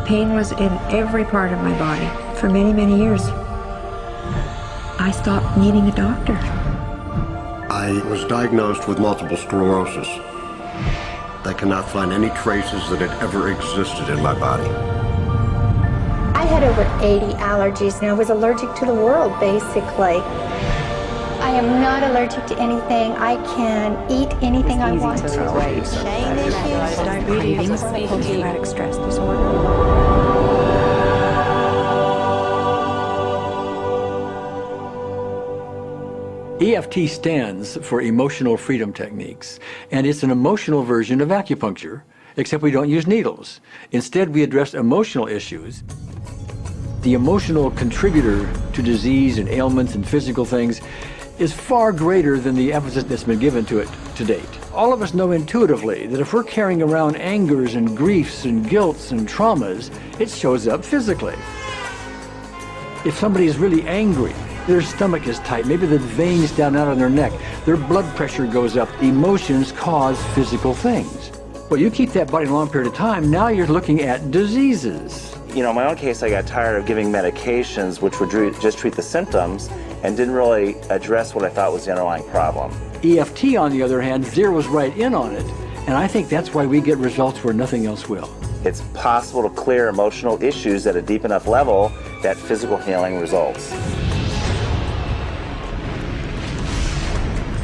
Pain was in every part of my body for many, many years. I stopped needing a doctor. I was diagnosed with multiple sclerosis. They cannot find any traces that it ever existed in my body. I had over 80 allergies and I was allergic to the world, basically. I am not allergic to anything. I can eat anything I want to. Shame issues, Cravings, post-traumatic stress disorder. EFT stands for Emotional Freedom Techniques, and it's an emotional version of acupuncture, except we don't use needles. Instead, we address emotional issues. The emotional contributor to disease and ailments and physical things is far greater than the emphasis that's been given to it to date. All of us know intuitively that if we're carrying around angers and griefs and guilts and traumas, it shows up physically. If somebody is really angry, their stomach is tight, maybe the veins down out of their neck, their blood pressure goes up, emotions cause physical things. Well, you keep that body a long period of time, now you're looking at diseases. You know, in my own case, I got tired of giving medications which would just treat the symptoms and didn't really address what I thought was the underlying problem. EFT, on the other hand, zeroes right in on it, and I think that's why we get results where nothing else will. It's possible to clear emotional issues at a deep enough level that physical healing results.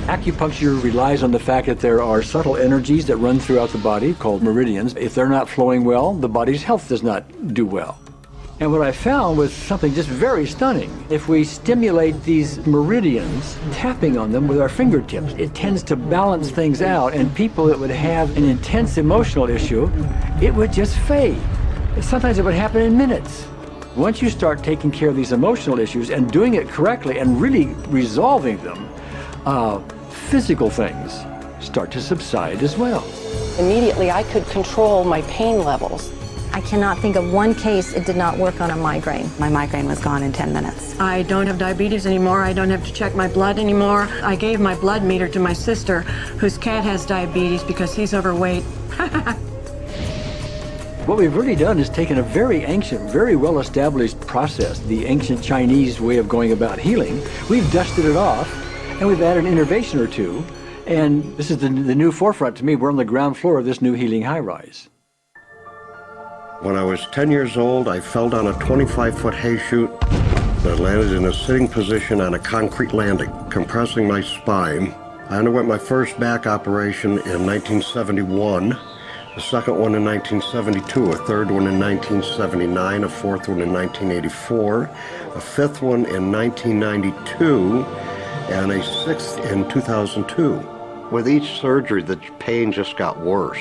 Acupuncture relies on the fact that there are subtle energies that run throughout the body called meridians. If they're not flowing well, the body's health does not do well. And what I found was something just very stunning. If we stimulate these meridians, tapping on them with our fingertips, it tends to balance things out, and people that would have an intense emotional issue, it would just fade. Sometimes it would happen in minutes. Once you start taking care of these emotional issues and doing it correctly and really resolving them, physical things start to subside as well. Immediately, I could control my pain levels. I cannot think of one case it did not work on a migraine. My migraine was gone in 10 minutes. I don't have diabetes anymore. I don't have to check my blood anymore. I gave my blood meter to my sister, whose cat has diabetes because he's overweight. What we've really done is taken a very ancient, very well-established process, the ancient Chinese way of going about healing. We've dusted it off, and we've added an innovation or two, and this is the new forefront to me. We're on the ground floor of this new healing high-rise. When I was 10 years old, I fell down a 25-foot hay chute that landed in a sitting position on a concrete landing, compressing my spine. I underwent my first back operation in 1971, a second one in 1972, a third one in 1979, a fourth one in 1984, a fifth one in 1992, and a sixth in 2002. With each surgery, the pain just got worse.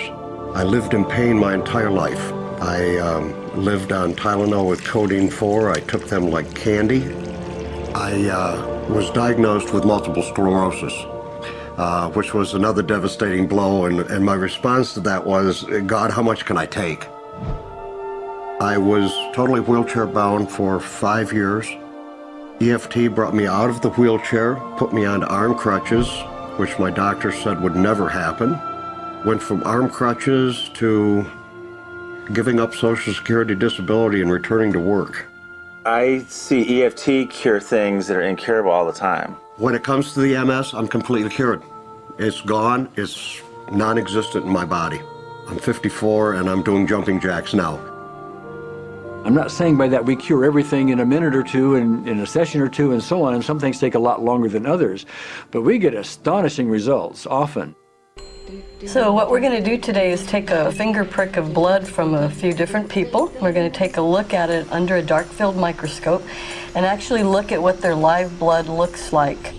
I lived in pain my entire life. I lived on Tylenol with codeine 4. I took them like candy. I was diagnosed with multiple sclerosis, which was another devastating blow, and my response to that was, God, how much can I take? I was totally wheelchair bound for 5 years. EFT brought me out of the wheelchair, put me on arm crutches, which my doctor said would never happen. Went from arm crutches to giving up Social Security disability and returning to work. I see EFT cure things that are incurable all the time. When it comes to the MS, I'm completely cured. It's gone, it's non-existent in my body. I'm 54 and I'm doing jumping jacks now. I'm not saying by that we cure everything in a minute or two, and in a session or two, and so on, and some things take a lot longer than others, but we get astonishing results often. So what we're going to do today is take a finger prick of blood from a few different people. We're going to take a look at it under a dark field microscope and actually look at what their live blood looks like.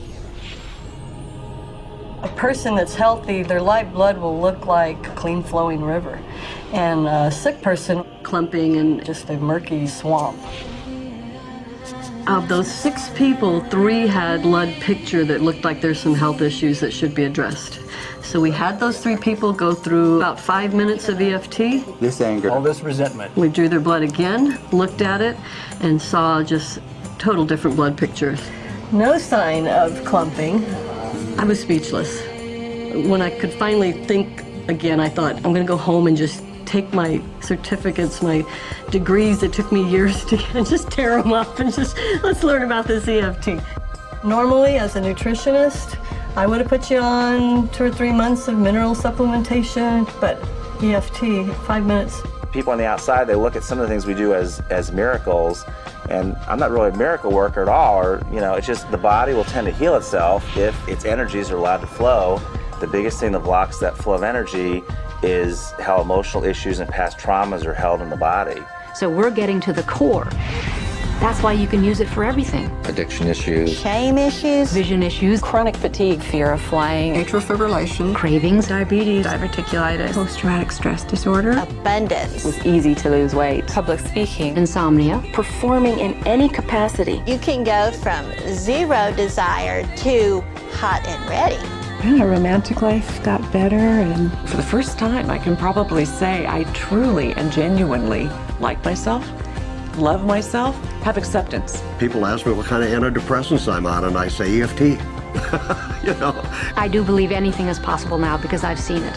A person that's healthy, their live blood will look like a clean flowing river, and a sick person clumping in just a murky swamp. Of those 6 people, 3 had blood picture that looked like there's some health issues that should be addressed. So we had those 3 people go through about 5 minutes of EFT. This anger. All this resentment. We drew their blood again, looked at it, and saw just total different blood pictures. No sign of clumping. I was speechless. When I could finally think again, I thought, I'm going to go home and just take my certificates, my degrees that took me years to get, and just tear them up and just, let's learn about this EFT. Normally, as a nutritionist, I would have put you on 2 or 3 months of mineral supplementation, but EFT, 5 minutes. People on the outside, they look at some of the things we do as miracles, and I'm not really a miracle worker at all, or, you know, it's just the body will tend to heal itself if its energies are allowed to flow. The biggest thing that blocks that flow of energy is how emotional issues and past traumas are held in the body. So we're getting to the core. That's why you can use it for everything. Addiction issues. Shame issues. Vision issues. Chronic fatigue. Fear of flying. Atrial fibrillation. Cravings. Diabetes. Diverticulitis. Post-traumatic stress disorder. Abundance. It was easy to lose weight. Public speaking. Insomnia. Performing in any capacity. You can go from zero desire to hot and ready. My romantic life got better, and for the first time, I can probably say I truly and genuinely like myself, love myself, have acceptance. People ask me what kind of antidepressants I'm on, and I say EFT. You know. I do believe anything is possible now because I've seen it.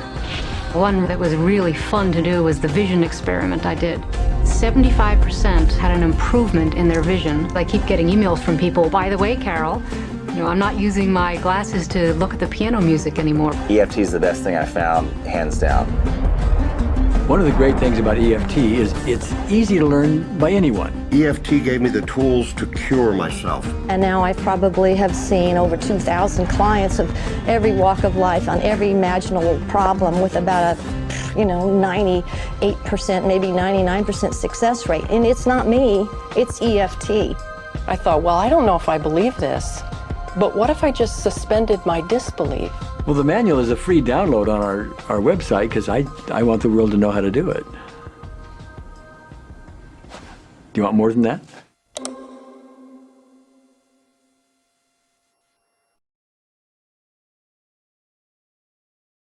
One that was really fun to do was the vision experiment I did. 75% had an improvement in their vision. I keep getting emails from people, by the way, Carol, you know, I'm not using my glasses to look at the piano music anymore. EFT is the best thing I found, hands down. One of the great things about EFT is it's easy to learn by anyone. EFT gave me the tools to cure myself. And now I probably have seen over 2,000 clients of every walk of life on every imaginable problem with about a 98%, maybe 99% success rate. And it's not me, it's EFT. I thought, well, I don't know if I believe this, but what if I just suspended my disbelief? Well, the manual is a free download on our website because I want the world to know how to do it. Do you want more than that?